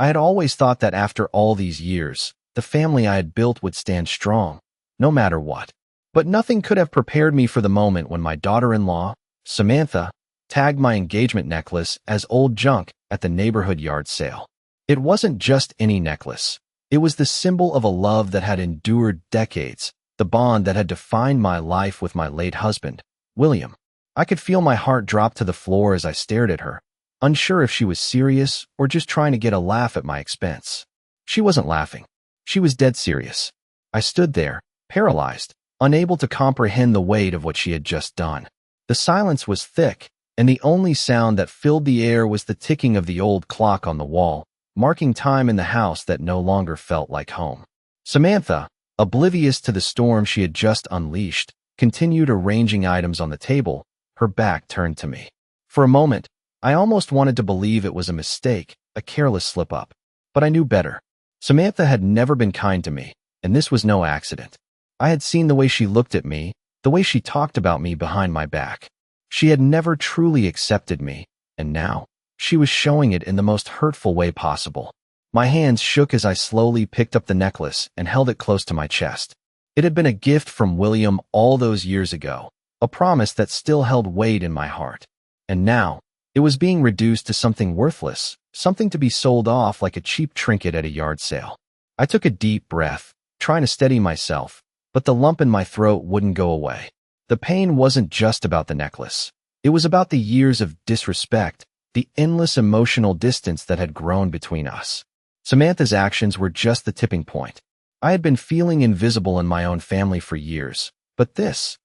I had always thought that after all these years, the family I had built would stand strong, no matter what. But nothing could have prepared me for the moment when my daughter-in-law, Samantha, tagged my engagement necklace as old junk at the neighborhood yard sale. It wasn't just any necklace. It was the symbol of a love that had endured decades, the bond that had defined my life with my late husband, William. I could feel my heart drop to the floor as I stared at her, unsure if she was serious or just trying to get a laugh at my expense. She wasn't laughing. She was dead serious. I stood there, paralyzed, unable to comprehend the weight of what she had just done. The silence was thick, and the only sound that filled the air was the ticking of the old clock on the wall, marking time in the house that no longer felt like home. Samantha, oblivious to the storm she had just unleashed, continued arranging items on the table, her back turned to me. For a moment, I almost wanted to believe it was a mistake, a careless slip-up. But I knew better. Samantha had never been kind to me, and this was no accident. I had seen the way she looked at me, the way she talked about me behind my back. She had never truly accepted me, and now, she was showing it in the most hurtful way possible. My hands shook as I slowly picked up the necklace and held it close to my chest. It had been a gift from William all those years ago, a promise that still held weight in my heart. And now, it was being reduced to something worthless, something to be sold off like a cheap trinket at a yard sale. I took a deep breath, trying to steady myself, but the lump in my throat wouldn't go away. The pain wasn't just about the necklace. It was about the years of disrespect, the endless emotional distance that had grown between us. Samantha's actions were just the tipping point. I had been feeling invisible in my own family for years, but this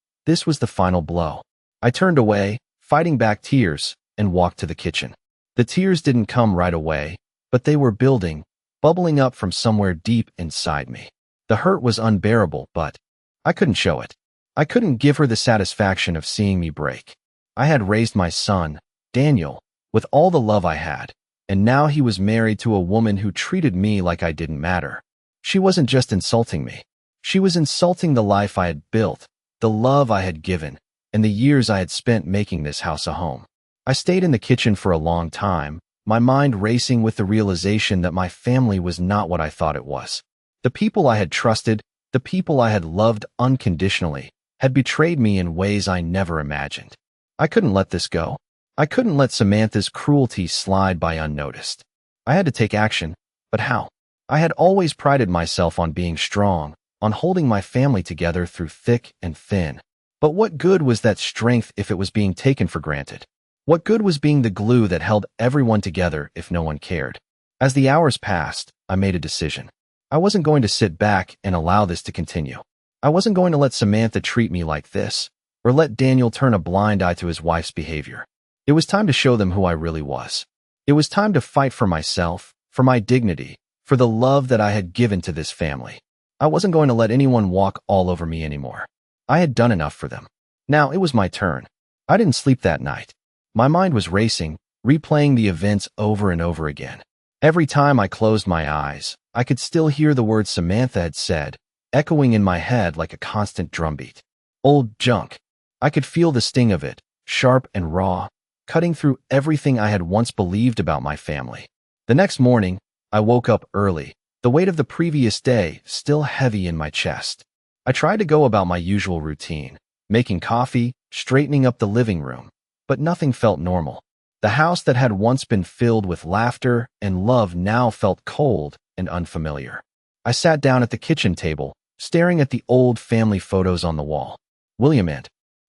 was the final blow. I turned away, fighting back tears, and walked to the kitchen. The tears didn't come right away, but they were building, bubbling up from somewhere deep inside me. The hurt was unbearable, but I couldn't show it. I couldn't give her the satisfaction of seeing me break. I had raised my son, Daniel, with all the love I had, and now he was married to a woman who treated me like I didn't matter. She wasn't just insulting me. She was insulting the life I had built, the love I had given, and the years I had spent making this house a home. I stayed in the kitchen for a long time, my mind racing with the realization that my family was not what I thought it was. The people I had trusted, the people I had loved unconditionally, had betrayed me in ways I never imagined. I couldn't let this go. I couldn't let Samantha's cruelty slide by unnoticed. I had to take action, but how? I had always prided myself on being strong, on holding my family together through thick and thin. But what good was that strength if it was being taken for granted? What good was being the glue that held everyone together if no one cared? As the hours passed, I made a decision. I wasn't going to sit back and allow this to continue. I wasn't going to let Samantha treat me like this, or let Daniel turn a blind eye to his wife's behavior. It was time to show them who I really was. It was time to fight for myself, for my dignity, for the love that I had given to this family. I wasn't going to let anyone walk all over me anymore. I had done enough for them. Now it was my turn. I didn't sleep that night. My mind was racing, replaying the events over and over again. Every time I closed my eyes, I could still hear the words Samantha had said, echoing in my head like a constant drumbeat. Old junk. I could feel the sting of it, sharp and raw, cutting through everything I had once believed about my family. The next morning, I woke up early, the weight of the previous day still heavy in my chest. I tried to go about my usual routine, making coffee, straightening up the living room, but nothing felt normal. The house that had once been filled with laughter and love now felt cold and unfamiliar. I sat down at the kitchen table, staring at the old family photos on the wall. William and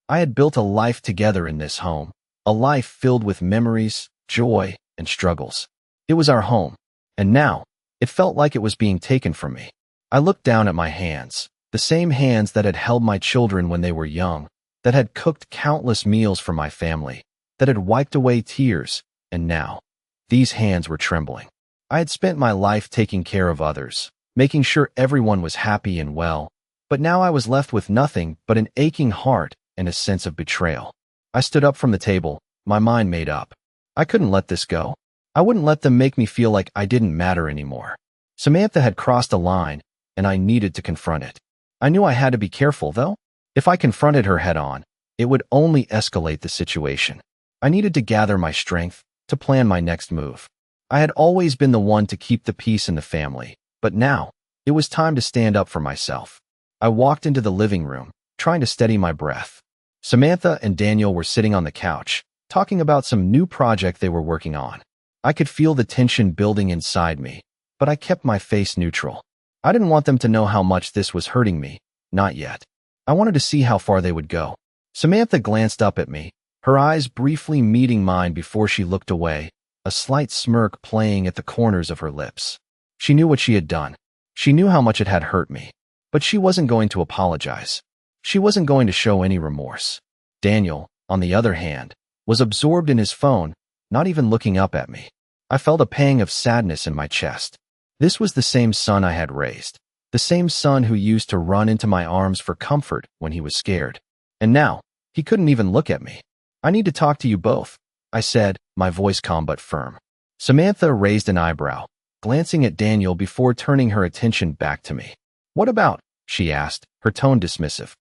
I had built a life together in this home, a life filled with memories, joy, and struggles. It was our home, and now, it felt like it was being taken from me. I looked down at my hands, the same hands that had held my children when they were young, that had cooked countless meals for my family, that had wiped away tears, and now, these hands were trembling. I had spent my life taking care of others, making sure everyone was happy and well, but now I was left with nothing but an aching heart and a sense of betrayal. I stood up from the table, my mind made up. I couldn't let this go. I wouldn't let them make me feel like I didn't matter anymore. Samantha had crossed a line, and I needed to confront it. I knew I had to be careful, though. If I confronted her head-on, it would only escalate the situation. I needed to gather my strength, to plan my next move. I had always been the one to keep the peace in the family, but now, it was time to stand up for myself. I walked into the living room, trying to steady my breath. Samantha and Daniel were sitting on the couch, talking about some new project they were working on. I could feel the tension building inside me, but I kept my face neutral. I didn't want them to know how much this was hurting me, not yet. I wanted to see how far they would go. Samantha glanced up at me, her eyes briefly meeting mine before she looked away, a slight smirk playing at the corners of her lips. She knew what she had done. She knew how much it had hurt me. But she wasn't going to apologize. She wasn't going to show any remorse. Daniel, on the other hand, was absorbed in his phone, not even looking up at me. I felt a pang of sadness in my chest. This was the same son I had raised, the same son who used to run into my arms for comfort when he was scared. And now, he couldn't even look at me. "I need to talk to you both," I said, my voice calm but firm. Samantha raised an eyebrow, glancing at Daniel before turning her attention back to me. "What about?" she asked, her tone dismissive.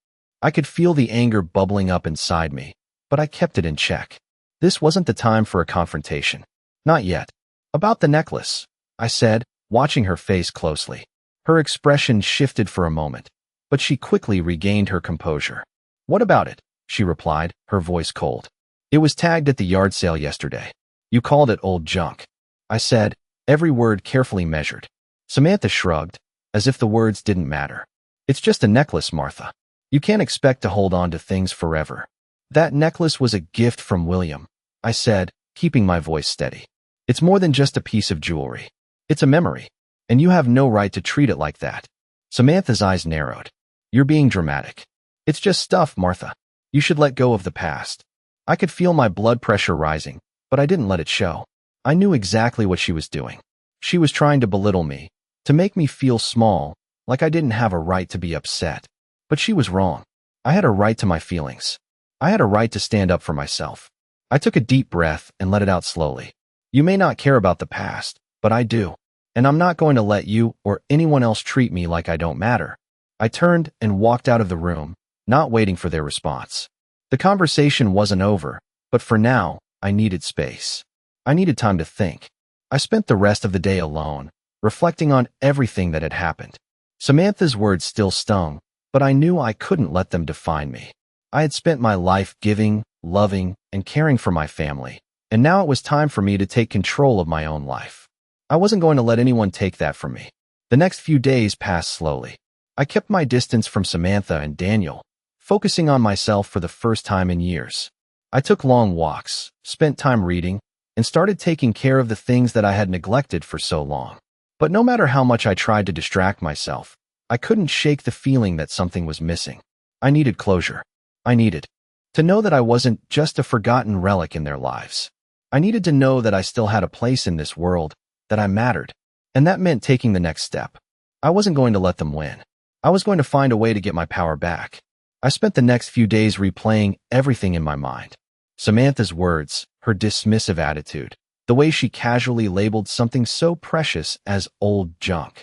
I could feel the anger bubbling up inside me, but I kept it in check. This wasn't the time for a confrontation. Not yet. "About the necklace," I said, watching her face closely. Her expression shifted for a moment, but she quickly regained her composure. "What about it?" she replied, her voice cold. "It was tagged at the yard sale yesterday. You called it old junk," I said, every word carefully measured. Samantha shrugged, as if the words didn't matter. "It's just a necklace, Martha. You can't expect to hold on to things forever." "That necklace was a gift from William," I said, keeping my voice steady. "It's more than just a piece of jewelry. It's a memory, and you have no right to treat it like that." Samantha's eyes narrowed. "You're being dramatic. It's just stuff, Martha. You should let go of the past." I could feel my blood pressure rising, but I didn't let it show. I knew exactly what she was doing. She was trying to belittle me, to make me feel small, like I didn't have a right to be upset. But she was wrong. I had a right to my feelings. I had a right to stand up for myself. I took a deep breath and let it out slowly. "You may not care about the past, but I do. And I'm not going to let you or anyone else treat me like I don't matter." I turned and walked out of the room, not waiting for their response. The conversation wasn't over, but for now, I needed space. I needed time to think. I spent the rest of the day alone, reflecting on everything that had happened. Samantha's words still stung, but I knew I couldn't let them define me. I had spent my life giving, loving, and caring for my family, and now it was time for me to take control of my own life. I wasn't going to let anyone take that from me. The next few days passed slowly. I kept my distance from Samantha and Daniel, focusing on myself for the first time in years. I took long walks, spent time reading, and started taking care of the things that I had neglected for so long. But no matter how much I tried to distract myself, I couldn't shake the feeling that something was missing. I needed closure. I needed to know that I wasn't just a forgotten relic in their lives. I needed to know that I still had a place in this world, that I mattered, and that meant taking the next step. I wasn't going to let them win. I was going to find a way to get my power back. I spent the next few days replaying everything in my mind. Samantha's words, her dismissive attitude, the way she casually labeled something so precious as old junk.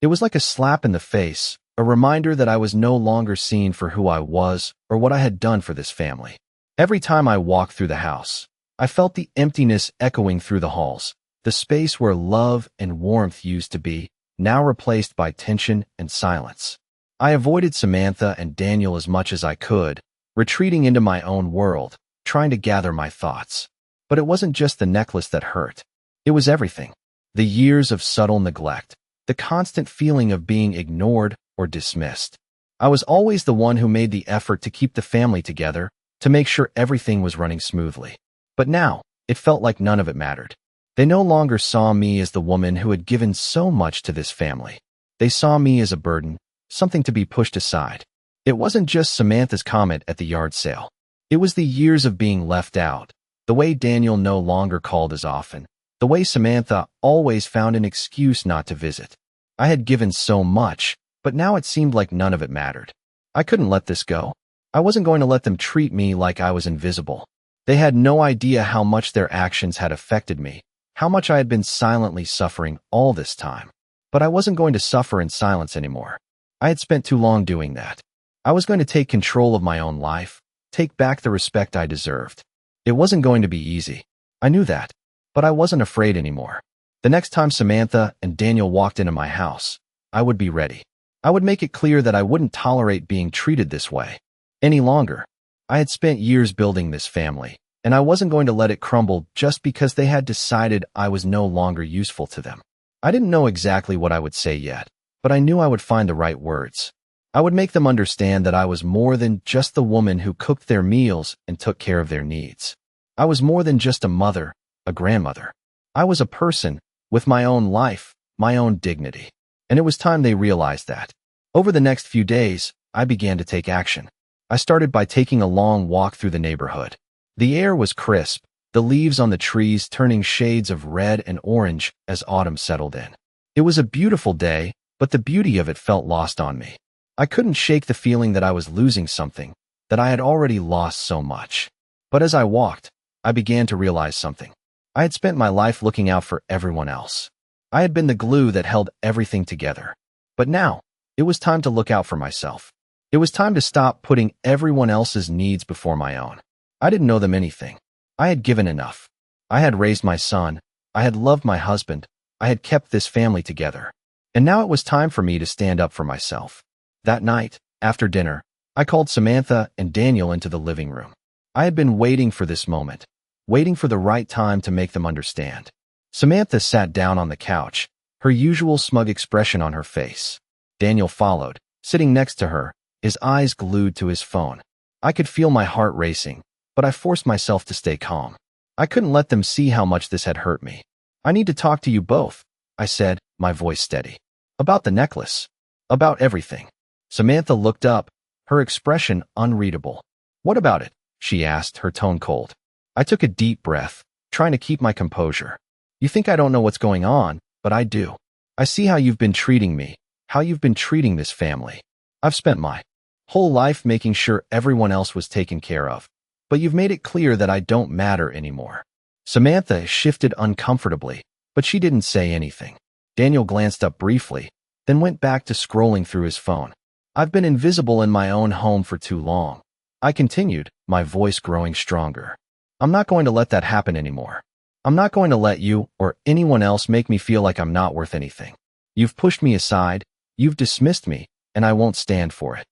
It was like a slap in the face, a reminder that I was no longer seen for who I was or what I had done for this family. Every time I walked through the house, I felt the emptiness echoing through the halls, the space where love and warmth used to be, now replaced by tension and silence. I avoided Samantha and Daniel as much as I could, retreating into my own world, trying to gather my thoughts. But it wasn't just the necklace that hurt. It was everything. The years of subtle neglect, the constant feeling of being ignored or dismissed. I was always the one who made the effort to keep the family together, to make sure everything was running smoothly. But now, it felt like none of it mattered. They no longer saw me as the woman who had given so much to this family. They saw me as a burden, something to be pushed aside. It wasn't just Samantha's comment at the yard sale. It was the years of being left out, the way Daniel no longer called as often, the way Samantha always found an excuse not to visit. I had given so much, but now it seemed like none of it mattered. I couldn't let this go. I wasn't going to let them treat me like I was invisible. They had no idea how much their actions had affected me, how much I had been silently suffering all this time. But I wasn't going to suffer in silence anymore. I had spent too long doing that. I was going to take control of my own life, take back the respect I deserved. It wasn't going to be easy. I knew that. But I wasn't afraid anymore. The next time Samantha and Daniel walked into my house, I would be ready. I would make it clear that I wouldn't tolerate being treated this way any longer. I had spent years building this family, and I wasn't going to let it crumble just because they had decided I was no longer useful to them. I didn't know exactly what I would say yet, but I knew I would find the right words. I would make them understand that I was more than just the woman who cooked their meals and took care of their needs. I was more than just a mother, a grandmother. I was a person with my own life, my own dignity. And it was time they realized that. Over the next few days, I began to take action. I started by taking a long walk through the neighborhood. The air was crisp, the leaves on the trees turning shades of red and orange as autumn settled in. It was a beautiful day, but the beauty of it felt lost on me. I couldn't shake the feeling that I was losing something, that I had already lost so much. But as I walked, I began to realize something. I had spent my life looking out for everyone else. I had been the glue that held everything together. But now, it was time to look out for myself. It was time to stop putting everyone else's needs before my own. I didn't know them anything. I had given enough. I had raised my son. I had loved my husband. I had kept this family together. And now it was time for me to stand up for myself. That night, after dinner, I called Samantha and Daniel into the living room. I had been waiting for this moment, waiting for the right time to make them understand. Samantha sat down on the couch, her usual smug expression on her face. Daniel followed, sitting next to her, his eyes glued to his phone. I could feel my heart racing, but I forced myself to stay calm. I couldn't let them see how much this had hurt me. I need to talk to you both, I said, my voice steady. About the necklace. About everything. Samantha looked up, her expression unreadable. What about it? She asked, her tone cold. I took a deep breath, trying to keep my composure. You think I don't know what's going on, but I do. I see how you've been treating me, how you've been treating this family. I've spent my whole life making sure everyone else was taken care of, but you've made it clear that I don't matter anymore. Samantha shifted uncomfortably, but she didn't say anything. Daniel glanced up briefly, then went back to scrolling through his phone. I've been invisible in my own home for too long. I continued, my voice growing stronger. I'm not going to let that happen anymore. I'm not going to let you or anyone else make me feel like I'm not worth anything. You've pushed me aside, you've dismissed me, and I won't stand for it.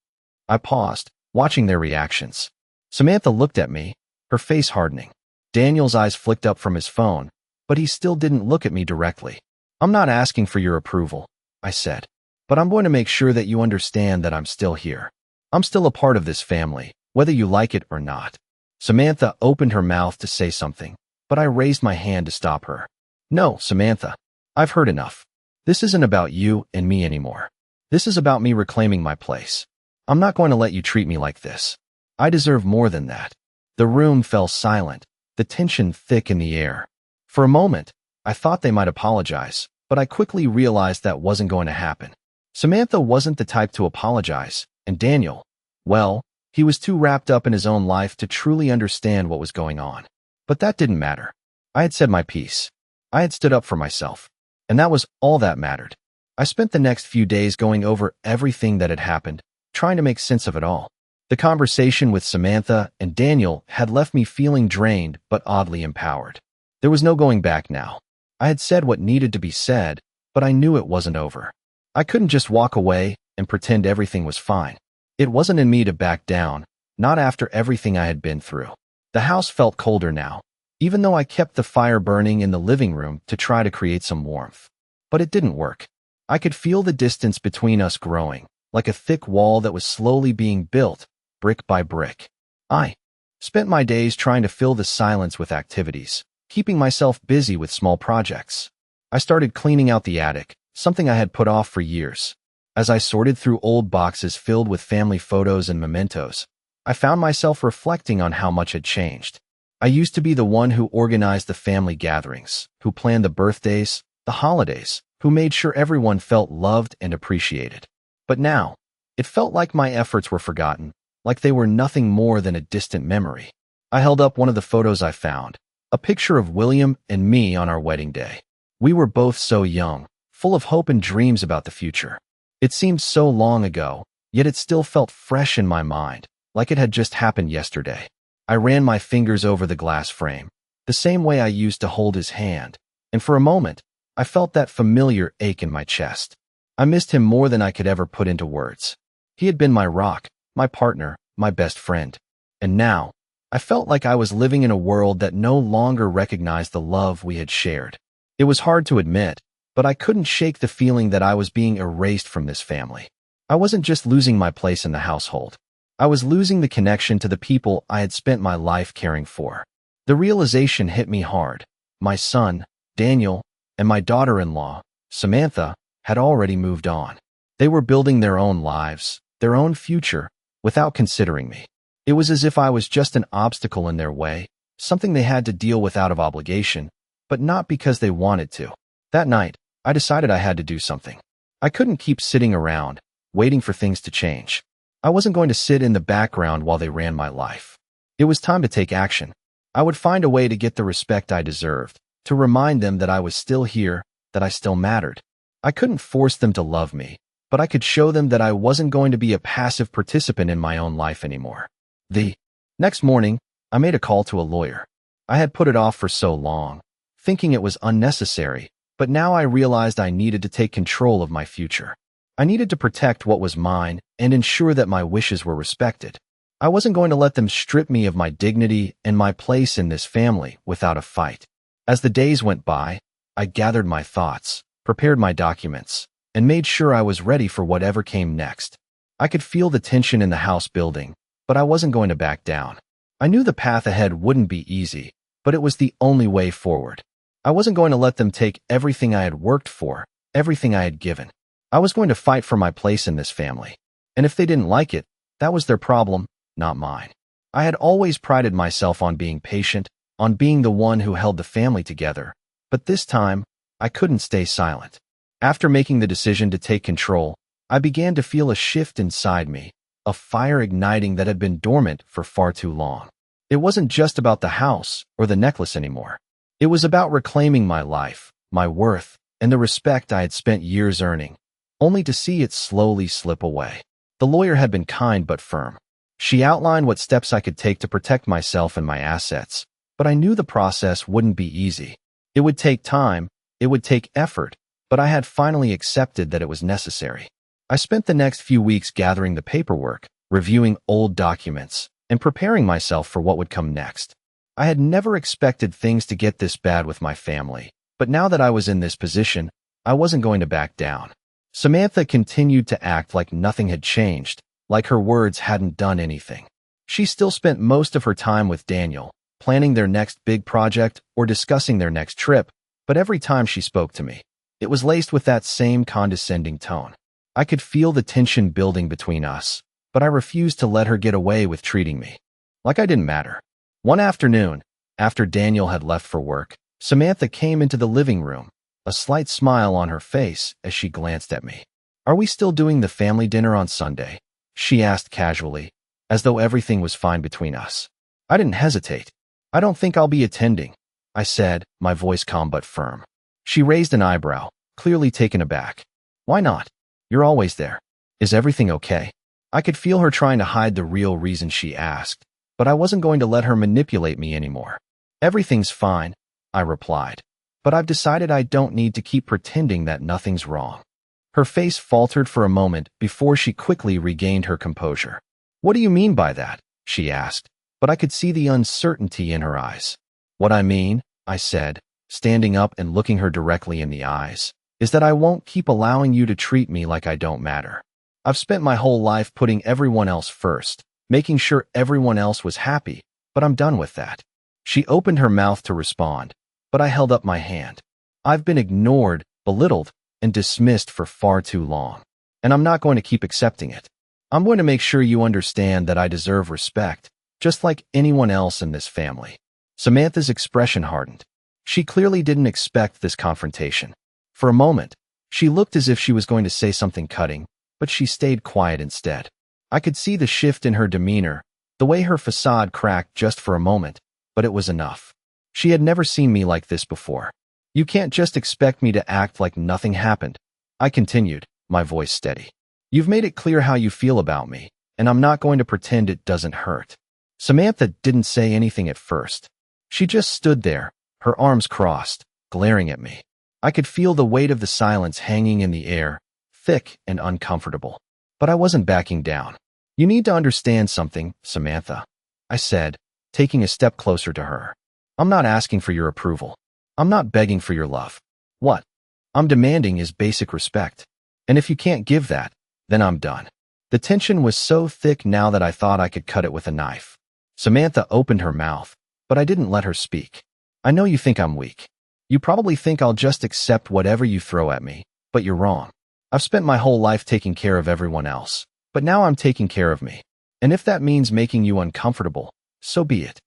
I paused, watching their reactions. Samantha looked at me, her face hardening. Daniel's eyes flicked up from his phone, but he still didn't look at me directly. I'm not asking for your approval, I said, but I'm going to make sure that you understand that I'm still here. I'm still a part of this family, whether you like it or not. Samantha opened her mouth to say something, but I raised my hand to stop her. No, Samantha, I've heard enough. This isn't about you and me anymore. This is about me reclaiming my place. I'm not going to let you treat me like this. I deserve more than that. The room fell silent, the tension thick in the air. For a moment, I thought they might apologize, but I quickly realized that wasn't going to happen. Samantha wasn't the type to apologize, and Daniel, well, he was too wrapped up in his own life to truly understand what was going on. But that didn't matter. I had said my piece. I had stood up for myself. And that was all that mattered. I spent the next few days going over everything that had happened, trying to make sense of it all. The conversation with Samantha and Daniel had left me feeling drained but oddly empowered. There was no going back now. I had said what needed to be said, but I knew it wasn't over. I couldn't just walk away and pretend everything was fine. It wasn't in me to back down, not after everything I had been through. The house felt colder now, even though I kept the fire burning in the living room to try to create some warmth. But it didn't work. I could feel the distance between us growing, like a thick wall that was slowly being built, brick by brick. I spent my days trying to fill the silence with activities, keeping myself busy with small projects. I started cleaning out the attic, something I had put off for years. As I sorted through old boxes filled with family photos and mementos, I found myself reflecting on how much had changed. I used to be the one who organized the family gatherings, who planned the birthdays, the holidays, who made sure everyone felt loved and appreciated. But now, it felt like my efforts were forgotten, like they were nothing more than a distant memory. I held up one of the photos I found, a picture of William and me on our wedding day. We were both so young, full of hope and dreams about the future. It seemed so long ago, yet it still felt fresh in my mind, like it had just happened yesterday. I ran my fingers over the glass frame, the same way I used to hold his hand, and for a moment, I felt that familiar ache in my chest. I missed him more than I could ever put into words. He had been my rock, my partner, my best friend. And now, I felt like I was living in a world that no longer recognized the love we had shared. It was hard to admit, but I couldn't shake the feeling that I was being erased from this family. I wasn't just losing my place in the household. I was losing the connection to the people I had spent my life caring for. The realization hit me hard. My son, Daniel, and my daughter-in-law, Samantha, had already moved on. They were building their own lives, their own future, without considering me. It was as if I was just an obstacle in their way, something they had to deal with out of obligation, but not because they wanted to. That night, I decided I had to do something. I couldn't keep sitting around, waiting for things to change. I wasn't going to sit in the background while they ran my life. It was time to take action. I would find a way to get the respect I deserved, to remind them that I was still here, that I still mattered. I couldn't force them to love me, but I could show them that I wasn't going to be a passive participant in my own life anymore. The next morning, I made a call to a lawyer. I had put it off for so long, thinking it was unnecessary, but now I realized I needed to take control of my future. I needed to protect what was mine and ensure that my wishes were respected. I wasn't going to let them strip me of my dignity and my place in this family without a fight. As the days went by, I gathered my thoughts, prepared my documents, and made sure I was ready for whatever came next. I could feel the tension in the house building, but I wasn't going to back down. I knew the path ahead wouldn't be easy, but it was the only way forward. I wasn't going to let them take everything I had worked for, everything I had given. I was going to fight for my place in this family. And if they didn't like it, that was their problem, not mine. I had always prided myself on being patient, on being the one who held the family together. But this time, I couldn't stay silent. After making the decision to take control, I began to feel a shift inside me, a fire igniting that had been dormant for far too long. It wasn't just about the house or the necklace anymore. It was about reclaiming my life, my worth, and the respect I had spent years earning, only to see it slowly slip away. The lawyer had been kind but firm. She outlined what steps I could take to protect myself and my assets, but I knew the process wouldn't be easy. It would take time, it would take effort, but I had finally accepted that it was necessary. I spent the next few weeks gathering the paperwork, reviewing old documents, and preparing myself for what would come next. I had never expected things to get this bad with my family, but now that I was in this position, I wasn't going to back down. Samantha continued to act like nothing had changed, like her words hadn't done anything. She still spent most of her time with Daniel, planning their next big project or discussing their next trip, but every time she spoke to me, it was laced with that same condescending tone. I could feel the tension building between us, but I refused to let her get away with treating me like I didn't matter. One afternoon, after Daniel had left for work, Samantha came into the living room, a slight smile on her face as she glanced at me. "Are we still doing the family dinner on Sunday?" she asked casually, as though everything was fine between us. I didn't hesitate. "I don't think I'll be attending," I said, my voice calm but firm. She raised an eyebrow, clearly taken aback. "Why not? You're always there. Is everything okay?" I could feel her trying to hide the real reason she asked, but I wasn't going to let her manipulate me anymore. "Everything's fine," I replied, "but I've decided I don't need to keep pretending that nothing's wrong." Her face faltered for a moment before she quickly regained her composure. "What do you mean by that?" she asked, but I could see the uncertainty in her eyes. "What I mean," I said, standing up and looking her directly in the eyes, "is that I won't keep allowing you to treat me like I don't matter. I've spent my whole life putting everyone else first, making sure everyone else was happy, but I'm done with that." She opened her mouth to respond, but I held up my hand. "I've been ignored, belittled, and dismissed for far too long, and I'm not going to keep accepting it. I'm going to make sure you understand that I deserve respect, just like anyone else in this family." Samantha's expression hardened. She clearly didn't expect this confrontation. For a moment, she looked as if she was going to say something cutting, but she stayed quiet instead. I could see the shift in her demeanor, the way her facade cracked just for a moment, but it was enough. She had never seen me like this before. "You can't just expect me to act like nothing happened," I continued, my voice steady. "You've made it clear how you feel about me, and I'm not going to pretend it doesn't hurt." Samantha didn't say anything at first. She just stood there, her arms crossed, glaring at me. I could feel the weight of the silence hanging in the air, thick and uncomfortable. But I wasn't backing down. "You need to understand something, Samantha," I said, taking a step closer to her. "I'm not asking for your approval. I'm not begging for your love. What I'm demanding is basic respect. And if you can't give that, then I'm done." The tension was so thick now that I thought I could cut it with a knife. Samantha opened her mouth, but I didn't let her speak. "I know you think I'm weak. You probably think I'll just accept whatever you throw at me, but you're wrong. I've spent my whole life taking care of everyone else, but now I'm taking care of me. And if that means making you uncomfortable, so be it."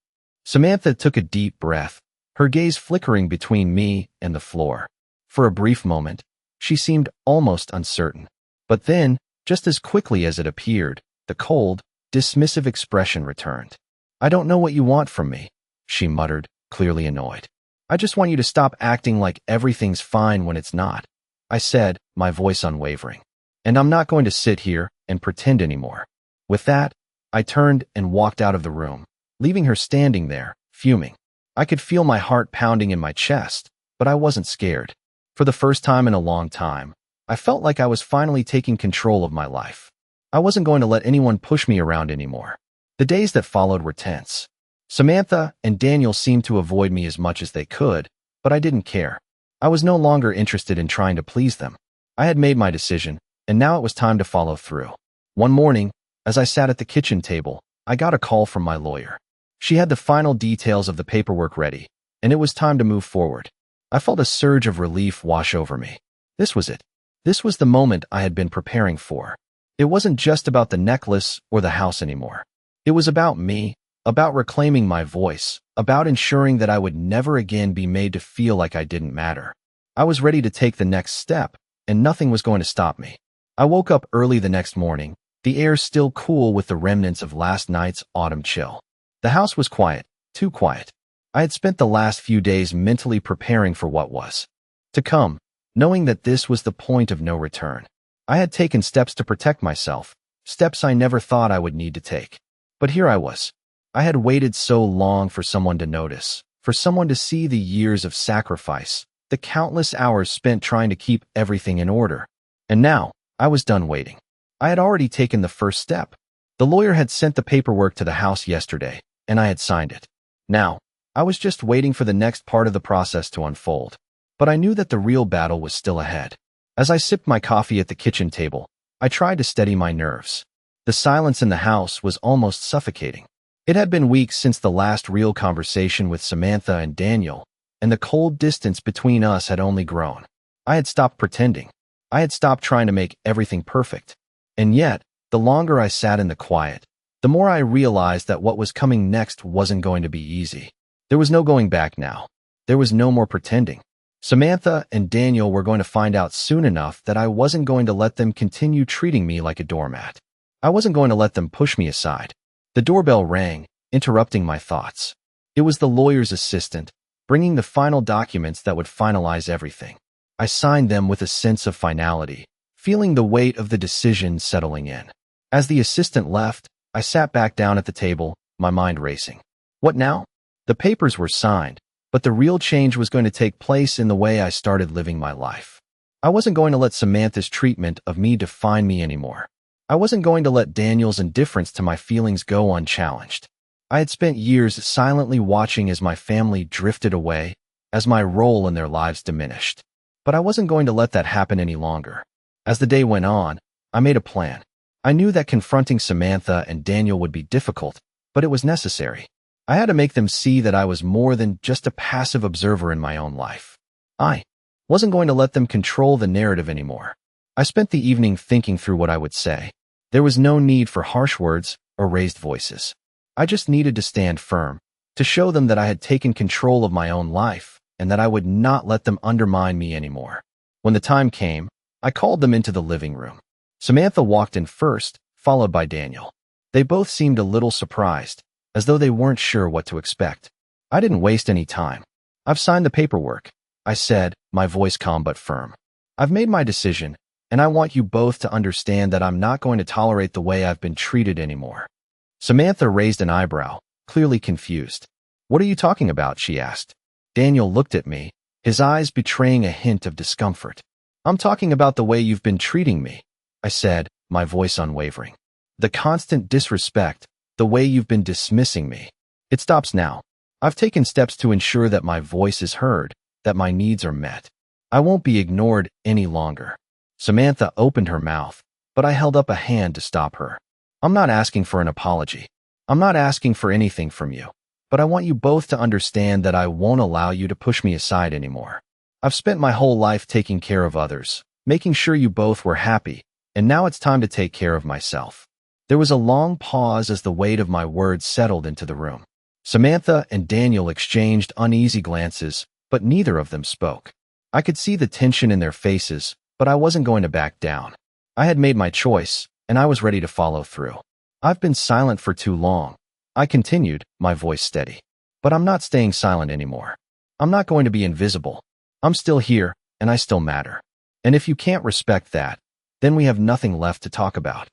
Samantha took a deep breath, her gaze flickering between me and the floor. For a brief moment, she seemed almost uncertain. But then, just as quickly as it appeared, the cold, dismissive expression returned. "I don't know what you want from me," she muttered, clearly annoyed. "I just want you to stop acting like everything's fine when it's not," I said, my voice unwavering. "And I'm not going to sit here and pretend anymore." With that, I turned and walked out of the room, leaving her standing there, fuming. I could feel my heart pounding in my chest, but I wasn't scared. For the first time in a long time, I felt like I was finally taking control of my life. I wasn't going to let anyone push me around anymore. The days that followed were tense. Samantha and Daniel seemed to avoid me as much as they could, but I didn't care. I was no longer interested in trying to please them. I had made my decision, and now it was time to follow through. One morning, as I sat at the kitchen table, I got a call from my lawyer. She had the final details of the paperwork ready, and it was time to move forward. I felt a surge of relief wash over me. This was it. This was the moment I had been preparing for. It wasn't just about the necklace or the house anymore. It was about me, about reclaiming my voice, about ensuring that I would never again be made to feel like I didn't matter. I was ready to take the next step, and nothing was going to stop me. I woke up early the next morning, the air still cool with the remnants of last night's autumn chill. The house was quiet, too quiet. I had spent the last few days mentally preparing for what was to come, knowing that this was the point of no return. I had taken steps to protect myself, steps I never thought I would need to take. But here I was. I had waited so long for someone to notice, for someone to see the years of sacrifice, the countless hours spent trying to keep everything in order. And now, I was done waiting. I had already taken the first step. The lawyer had sent the paperwork to the house yesterday, and I had signed it. Now, I was just waiting for the next part of the process to unfold. But I knew that the real battle was still ahead. As I sipped my coffee at the kitchen table, I tried to steady my nerves. The silence in the house was almost suffocating. It had been weeks since the last real conversation with Samantha and Daniel, and the cold distance between us had only grown. I had stopped pretending. I had stopped trying to make everything perfect. And yet, the longer I sat in the quiet, the more I realized that what was coming next wasn't going to be easy. There was no going back now. There was no more pretending. Samantha and Daniel were going to find out soon enough that I wasn't going to let them continue treating me like a doormat. I wasn't going to let them push me aside. The doorbell rang, interrupting my thoughts. It was the lawyer's assistant, bringing the final documents that would finalize everything. I signed them with a sense of finality, feeling the weight of the decision settling in. As the assistant left, I sat back down at the table, my mind racing. What now? The papers were signed, but the real change was going to take place in the way I started living my life. I wasn't going to let Samantha's treatment of me define me anymore. I wasn't going to let Daniel's indifference to my feelings go unchallenged. I had spent years silently watching as my family drifted away, as my role in their lives diminished. But I wasn't going to let that happen any longer. As the day went on, I made a plan. I knew that confronting Samantha and Daniel would be difficult, but it was necessary. I had to make them see that I was more than just a passive observer in my own life. I wasn't going to let them control the narrative anymore. I spent the evening thinking through what I would say. There was no need for harsh words or raised voices. I just needed to stand firm, to show them that I had taken control of my own life and that I would not let them undermine me anymore. When the time came, I called them into the living room. Samantha walked in first, followed by Daniel. They both seemed a little surprised, as though they weren't sure what to expect. I didn't waste any time. "I've signed the paperwork," I said, my voice calm but firm. "I've made my decision, and I want you both to understand that I'm not going to tolerate the way I've been treated anymore." Samantha raised an eyebrow, clearly confused. "What are you talking about?" she asked. Daniel looked at me, his eyes betraying a hint of discomfort. "I'm talking about the way you've been treating me," I said, my voice unwavering. "The constant disrespect, the way you've been dismissing me. It stops now. I've taken steps to ensure that my voice is heard, that my needs are met. I won't be ignored any longer." Samantha opened her mouth, but I held up a hand to stop her. "I'm not asking for an apology. I'm not asking for anything from you. But I want you both to understand that I won't allow you to push me aside anymore. I've spent my whole life taking care of others, making sure you both were happy, and now it's time to take care of myself." There was a long pause as the weight of my words settled into the room. Samantha and Daniel exchanged uneasy glances, but neither of them spoke. I could see the tension in their faces, but I wasn't going to back down. I had made my choice, and I was ready to follow through. "I've been silent for too long," I continued, my voice steady. "But I'm not staying silent anymore. I'm not going to be invisible. I'm still here, and I still matter. And if you can't respect that, then we have nothing left to talk about."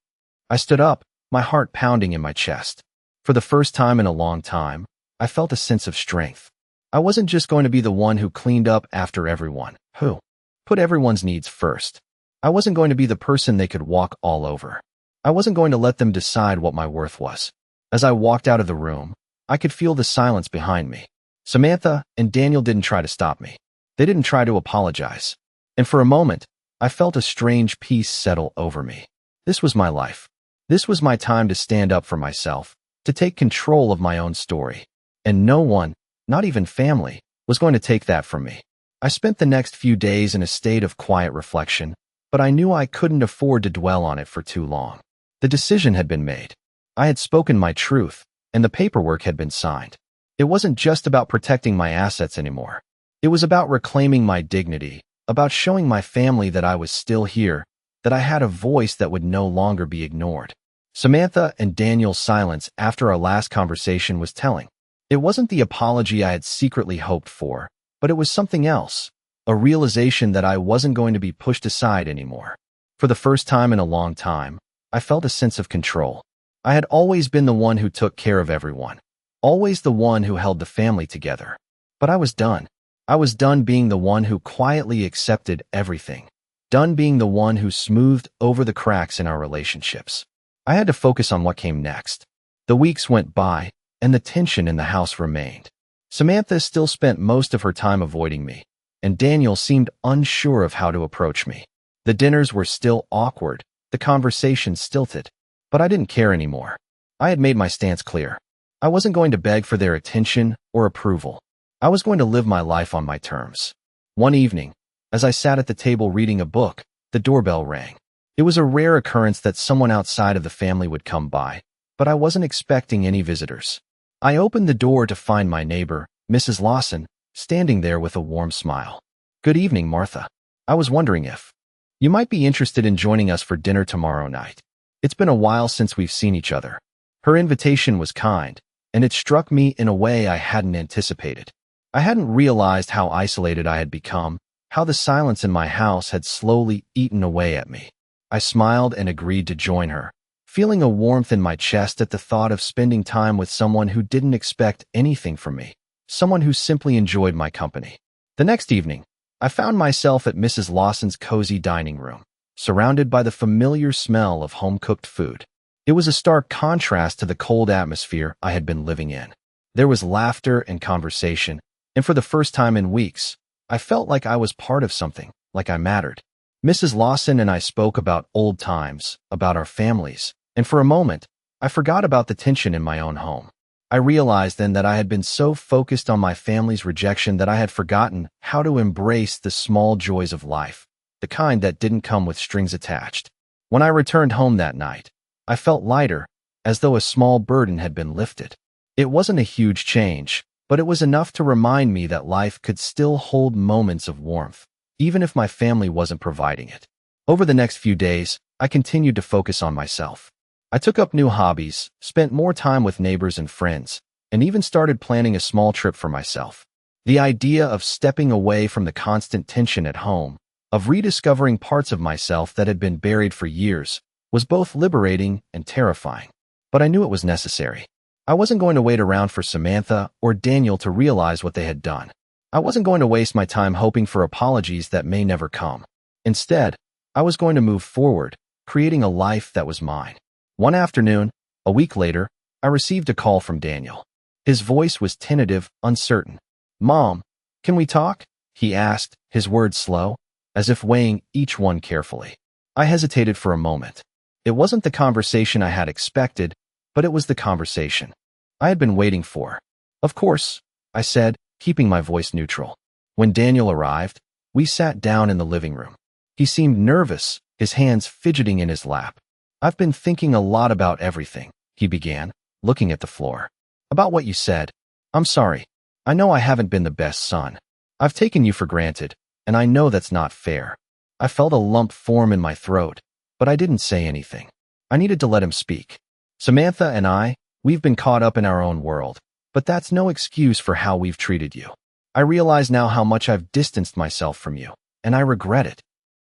I stood up, my heart pounding in my chest. For the first time in a long time, I felt a sense of strength. I wasn't just going to be the one who cleaned up after everyone, who put everyone's needs first. I wasn't going to be the person they could walk all over. I wasn't going to let them decide what my worth was. As I walked out of the room, I could feel the silence behind me. Samantha and Daniel didn't try to stop me. They didn't try to apologize. And for a moment, I felt a strange peace settle over me. This was my life. This was my time to stand up for myself, to take control of my own story. And no one, not even family, was going to take that from me. I spent the next few days in a state of quiet reflection, but I knew I couldn't afford to dwell on it for too long. The decision had been made. I had spoken my truth, and the paperwork had been signed. It wasn't just about protecting my assets anymore. It was about reclaiming my dignity, about showing my family that I was still here, that I had a voice that would no longer be ignored. Samantha and Daniel's silence after our last conversation was telling. It wasn't the apology I had secretly hoped for, but it was something else, a realization that I wasn't going to be pushed aside anymore. For the first time in a long time, I felt a sense of control. I had always been the one who took care of everyone, always the one who held the family together. But I was done. I was done being the one who quietly accepted everything, done being the one who smoothed over the cracks in our relationships. I had to focus on what came next. The weeks went by, and the tension in the house remained. Samantha still spent most of her time avoiding me, and Daniel seemed unsure of how to approach me. The dinners were still awkward, the conversation stilted, but I didn't care anymore. I had made my stance clear. I wasn't going to beg for their attention or approval. I was going to live my life on my terms. One evening, as I sat at the table reading a book, the doorbell rang. It was a rare occurrence that someone outside of the family would come by, but I wasn't expecting any visitors. I opened the door to find my neighbor, Mrs. Lawson, standing there with a warm smile. "Good evening, Martha. I was wondering if you might be interested in joining us for dinner tomorrow night. It's been a while since we've seen each other." Her invitation was kind, and it struck me in a way I hadn't anticipated. I hadn't realized how isolated I had become, how the silence in my house had slowly eaten away at me. I smiled and agreed to join her, feeling a warmth in my chest at the thought of spending time with someone who didn't expect anything from me, someone who simply enjoyed my company. The next evening, I found myself at Mrs. Lawson's cozy dining room, surrounded by the familiar smell of home-cooked food. It was a stark contrast to the cold atmosphere I had been living in. There was laughter and conversation, and for the first time in weeks, I felt like I was part of something, like I mattered. Mrs. Lawson and I spoke about old times, about our families, and for a moment, I forgot about the tension in my own home. I realized then that I had been so focused on my family's rejection that I had forgotten how to embrace the small joys of life, the kind that didn't come with strings attached. When I returned home that night, I felt lighter, as though a small burden had been lifted. It wasn't a huge change, but it was enough to remind me that life could still hold moments of warmth, even if my family wasn't providing it. Over the next few days, I continued to focus on myself. I took up new hobbies, spent more time with neighbors and friends, and even started planning a small trip for myself. The idea of stepping away from the constant tension at home, of rediscovering parts of myself that had been buried for years, was both liberating and terrifying. But I knew it was necessary. I wasn't going to wait around for Samantha or Daniel to realize what they had done. I wasn't going to waste my time hoping for apologies that may never come. Instead, I was going to move forward, creating a life that was mine. One afternoon, a week later, I received a call from Daniel. His voice was tentative, uncertain. "Mom, can we talk?" he asked, his words slow, as if weighing each one carefully. I hesitated for a moment. It wasn't the conversation I had expected, but it was the conversation I had been waiting for. "Of course," I said, keeping my voice neutral. When Daniel arrived, we sat down in the living room. He seemed nervous, his hands fidgeting in his lap. "I've been thinking a lot about everything," he began, looking at the floor. "About what you said. I'm sorry. I know I haven't been the best son. I've taken you for granted, and I know that's not fair." I felt a lump form in my throat, but I didn't say anything. I needed to let him speak. "Samantha and we've been caught up in our own world, but that's no excuse for how we've treated you. I realize now how much I've distanced myself from you, and I regret it."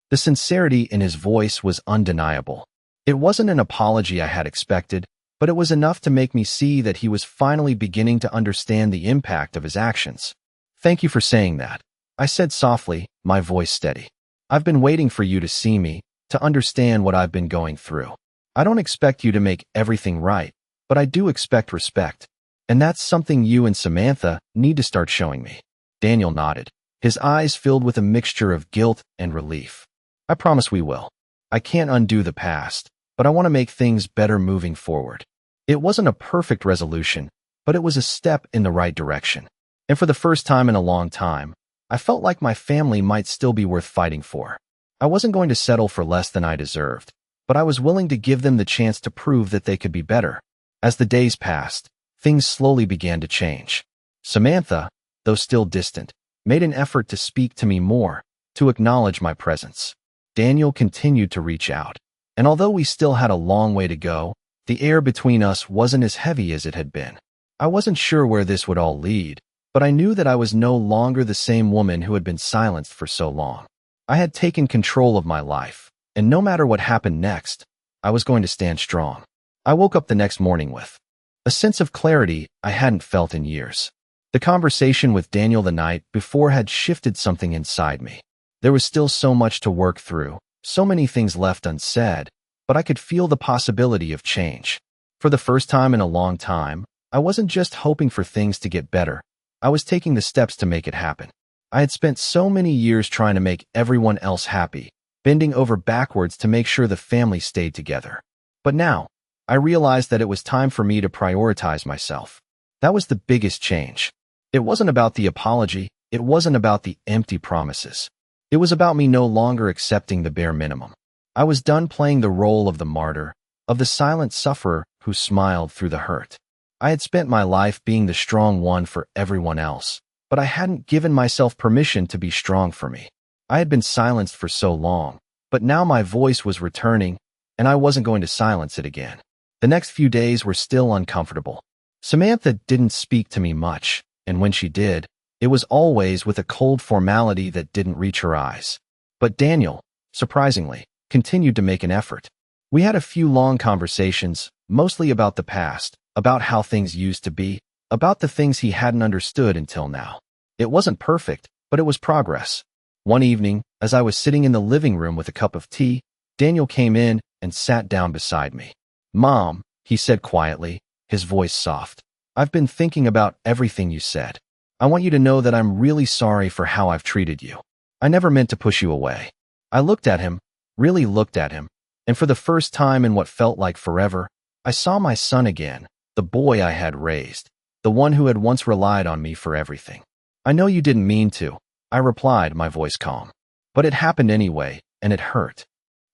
The sincerity in his voice was undeniable. It wasn't an apology I had expected, but it was enough to make me see that he was finally beginning to understand the impact of his actions. "Thank you for saying that," I said softly, my voice steady. "I've been waiting for you to see me, to understand what I've been going through. I don't expect you to make everything right, but I do expect respect. And that's something you and Samantha need to start showing me." Daniel nodded, his eyes filled with a mixture of guilt and relief. "I promise we will. I can't undo the past, but I want to make things better moving forward." It wasn't a perfect resolution, but it was a step in the right direction. And for the first time in a long time, I felt like my family might still be worth fighting for. I wasn't going to settle for less than I deserved, but I was willing to give them the chance to prove that they could be better. As the days passed, things slowly began to change. Samantha, though still distant, made an effort to speak to me more, to acknowledge my presence. Daniel continued to reach out, and although we still had a long way to go, the air between us wasn't as heavy as it had been. I wasn't sure where this would all lead, but I knew that I was no longer the same woman who had been silenced for so long. I had taken control of my life, and no matter what happened next, I was going to stand strong. I woke up the next morning with a sense of clarity I hadn't felt in years. The conversation with Daniel the night before had shifted something inside me. There was still so much to work through, so many things left unsaid, but I could feel the possibility of change. For the first time in a long time, I wasn't just hoping for things to get better. I was taking the steps to make it happen. I had spent so many years trying to make everyone else happy, bending over backwards to make sure the family stayed together. But now, I realized that it was time for me to prioritize myself. That was the biggest change. It wasn't about the apology, it wasn't about the empty promises. It was about me no longer accepting the bare minimum. I was done playing the role of the martyr, of the silent sufferer who smiled through the hurt. I had spent my life being the strong one for everyone else, but I hadn't given myself permission to be strong for me. I had been silenced for so long, but now my voice was returning, and I wasn't going to silence it again. The next few days were still uncomfortable. Samantha didn't speak to me much, and when she did, it was always with a cold formality that didn't reach her eyes. But Daniel, surprisingly, continued to make an effort. We had a few long conversations, mostly about the past, about how things used to be, about the things he hadn't understood until now. It wasn't perfect, but it was progress. One evening, as I was sitting in the living room with a cup of tea, Daniel came in and sat down beside me. "Mom," he said quietly, his voice soft, "I've been thinking about everything you said. I want you to know that I'm really sorry for how I've treated you. I never meant to push you away." I looked at him, really looked at him, and for the first time in what felt like forever, I saw my son again, the boy I had raised, the one who had once relied on me for everything. "I know you didn't mean to," I replied, my voice calm. "But it happened anyway, and it hurt."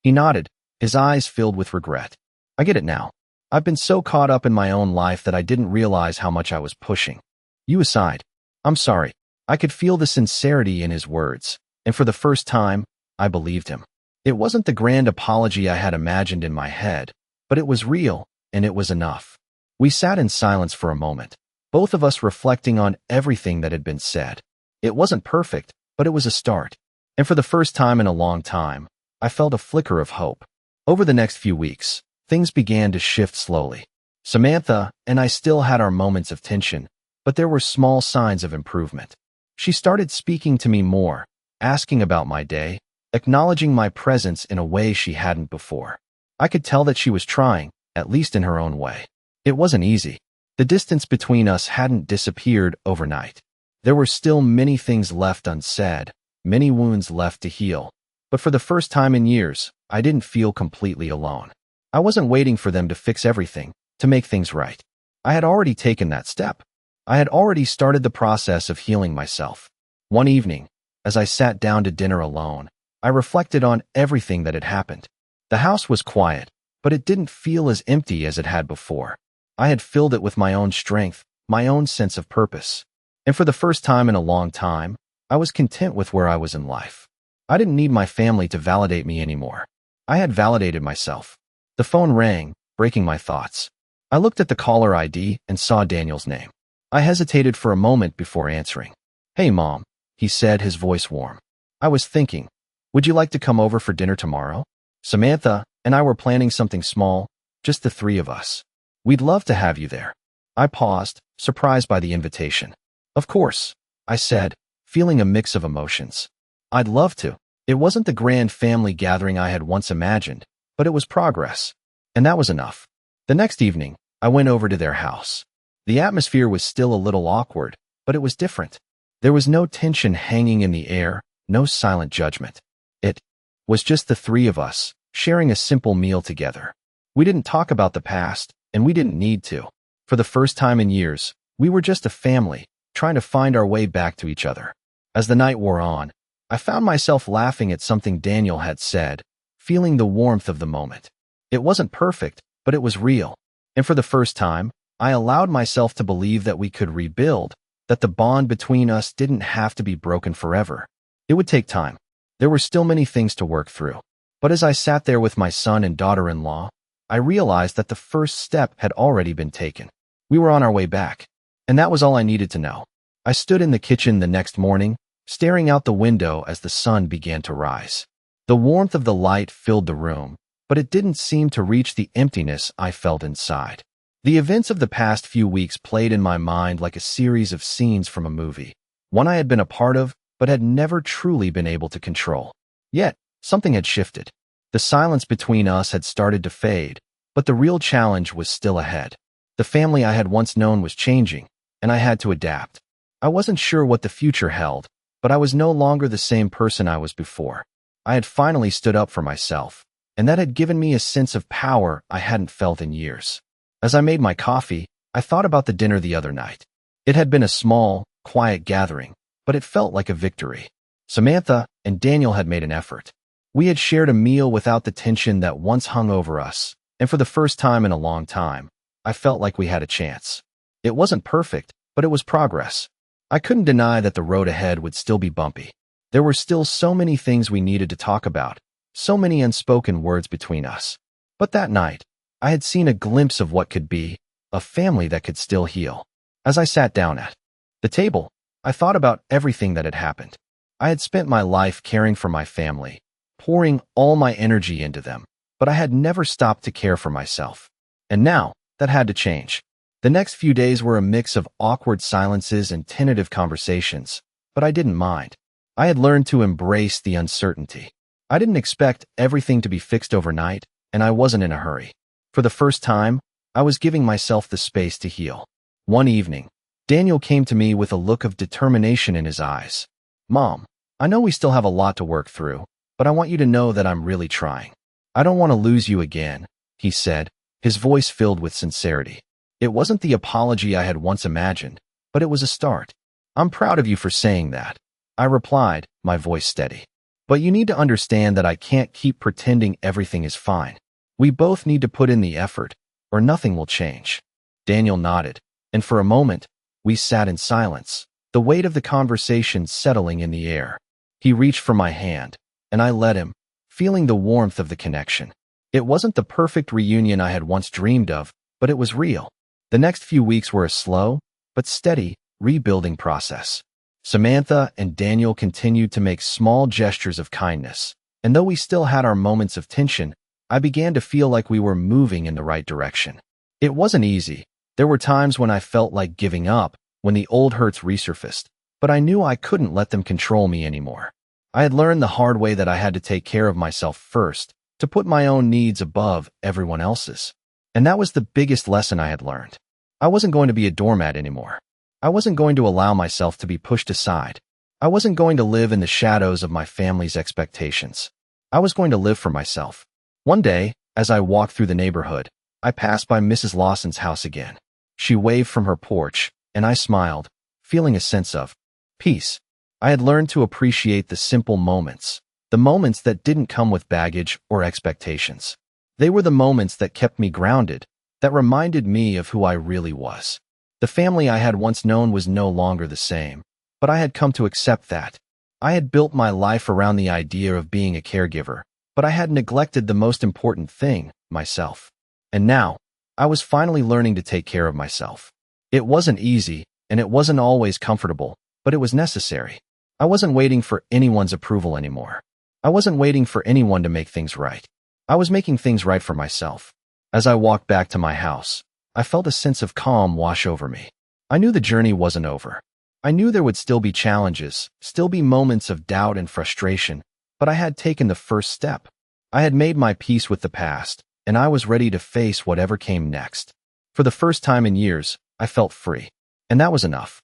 He nodded, his eyes filled with regret. "I get it now. I've been so caught up in my own life that I didn't realize how much I was pushing you aside. I'm sorry." I could feel the sincerity in his words, and for the first time, I believed him. It wasn't the grand apology I had imagined in my head, but it was real, and it was enough. We sat in silence for a moment, both of us reflecting on everything that had been said. It wasn't perfect, but it was a start. And for the first time in a long time, I felt a flicker of hope. Over the next few weeks, things began to shift slowly. Samantha and I still had our moments of tension, but there were small signs of improvement. She started speaking to me more, asking about my day, acknowledging my presence in a way she hadn't before. I could tell that she was trying, at least in her own way. It wasn't easy. The distance between us hadn't disappeared overnight. There were still many things left unsaid, many wounds left to heal. But for the first time in years, I didn't feel completely alone. I wasn't waiting for them to fix everything, to make things right. I had already taken that step. I had already started the process of healing myself. One evening, as I sat down to dinner alone, I reflected on everything that had happened. The house was quiet, but it didn't feel as empty as it had before. I had filled it with my own strength, my own sense of purpose. And for the first time in a long time, I was content with where I was in life. I didn't need my family to validate me anymore. I had validated myself. The phone rang, breaking my thoughts. I looked at the caller ID and saw Daniel's name. I hesitated for a moment before answering. "Hey, Mom," he said, his voice warm. "I was thinking, would you like to come over for dinner tomorrow? Samantha and I were planning something small, just the three of us. We'd love to have you there." I paused, surprised by the invitation. "Of course," I said, feeling a mix of emotions. I'd love to. It wasn't the grand family gathering I had once imagined, but it was progress. And that was enough. The next evening, I went over to their house. The atmosphere was still a little awkward, but it was different. There was no tension hanging in the air, no silent judgment. It was just the three of us, sharing a simple meal together. We didn't talk about the past, and we didn't need to. For the first time in years, we were just a family, trying to find our way back to each other. As the night wore on, I found myself laughing at something Daniel had said, feeling the warmth of the moment. It wasn't perfect, but it was real. And for the first time, I allowed myself to believe that we could rebuild, that the bond between us didn't have to be broken forever. It would take time. There were still many things to work through. But as I sat there with my son and daughter-in-law, I realized that the first step had already been taken. We were on our way back. And that was all I needed to know. I stood in the kitchen the next morning, staring out the window as the sun began to rise. The warmth of the light filled the room, but it didn't seem to reach the emptiness I felt inside. The events of the past few weeks played in my mind like a series of scenes from a movie, one I had been a part of, but had never truly been able to control. Yet, something had shifted. The silence between us had started to fade, but the real challenge was still ahead. The family I had once known was changing, and I had to adapt. I wasn't sure what the future held, but I was no longer the same person I was before. I had finally stood up for myself, and that had given me a sense of power I hadn't felt in years. As I made my coffee, I thought about the dinner the other night. It had been a small, quiet gathering, but it felt like a victory. Samantha and Daniel had made an effort. We had shared a meal without the tension that once hung over us, and for the first time in a long time, I felt like we had a chance. It wasn't perfect, but it was progress. I couldn't deny that the road ahead would still be bumpy. There were still so many things we needed to talk about, so many unspoken words between us. But that night, I had seen a glimpse of what could be, a family that could still heal. As I sat down at the table, I thought about everything that had happened. I had spent my life caring for my family, pouring all my energy into them, but I had never stopped to care for myself. And now, that had to change. The next few days were a mix of awkward silences and tentative conversations, but I didn't mind. I had learned to embrace the uncertainty. I didn't expect everything to be fixed overnight, and I wasn't in a hurry. For the first time, I was giving myself the space to heal. One evening, Daniel came to me with a look of determination in his eyes. "Mom, I know we still have a lot to work through, but I want you to know that I'm really trying. I don't want to lose you again," he said, his voice filled with sincerity. It wasn't the apology I had once imagined, but it was a start. "I'm proud of you for saying that," I replied, my voice steady. "But you need to understand that I can't keep pretending everything is fine. We both need to put in the effort, or nothing will change." Daniel nodded, and for a moment, we sat in silence, the weight of the conversation settling in the air. He reached for my hand, and I let him, feeling the warmth of the connection. It wasn't the perfect reunion I had once dreamed of, but it was real. The next few weeks were a slow, but steady, rebuilding process. Samantha and Daniel continued to make small gestures of kindness, and though we still had our moments of tension, I began to feel like we were moving in the right direction. It wasn't easy. There were times when I felt like giving up, when the old hurts resurfaced, but I knew I couldn't let them control me anymore. I had learned the hard way that I had to take care of myself first, to put my own needs above everyone else's. And that was the biggest lesson I had learned. I wasn't going to be a doormat anymore. I wasn't going to allow myself to be pushed aside. I wasn't going to live in the shadows of my family's expectations. I was going to live for myself. One day, as I walked through the neighborhood, I passed by Mrs. Lawson's house again. She waved from her porch, and I smiled, feeling a sense of peace. I had learned to appreciate the simple moments, the moments that didn't come with baggage or expectations. They were the moments that kept me grounded, that reminded me of who I really was. The family I had once known was no longer the same, but I had come to accept that. I had built my life around the idea of being a caregiver, but I had neglected the most important thing, myself. And now, I was finally learning to take care of myself. It wasn't easy, and it wasn't always comfortable, but it was necessary. I wasn't waiting for anyone's approval anymore. I wasn't waiting for anyone to make things right. I was making things right for myself. As I walked back to my house, I felt a sense of calm wash over me. I knew the journey wasn't over. I knew there would still be challenges, still be moments of doubt and frustration, but I had taken the first step. I had made my peace with the past, and I was ready to face whatever came next. For the first time in years, I felt free. And that was enough.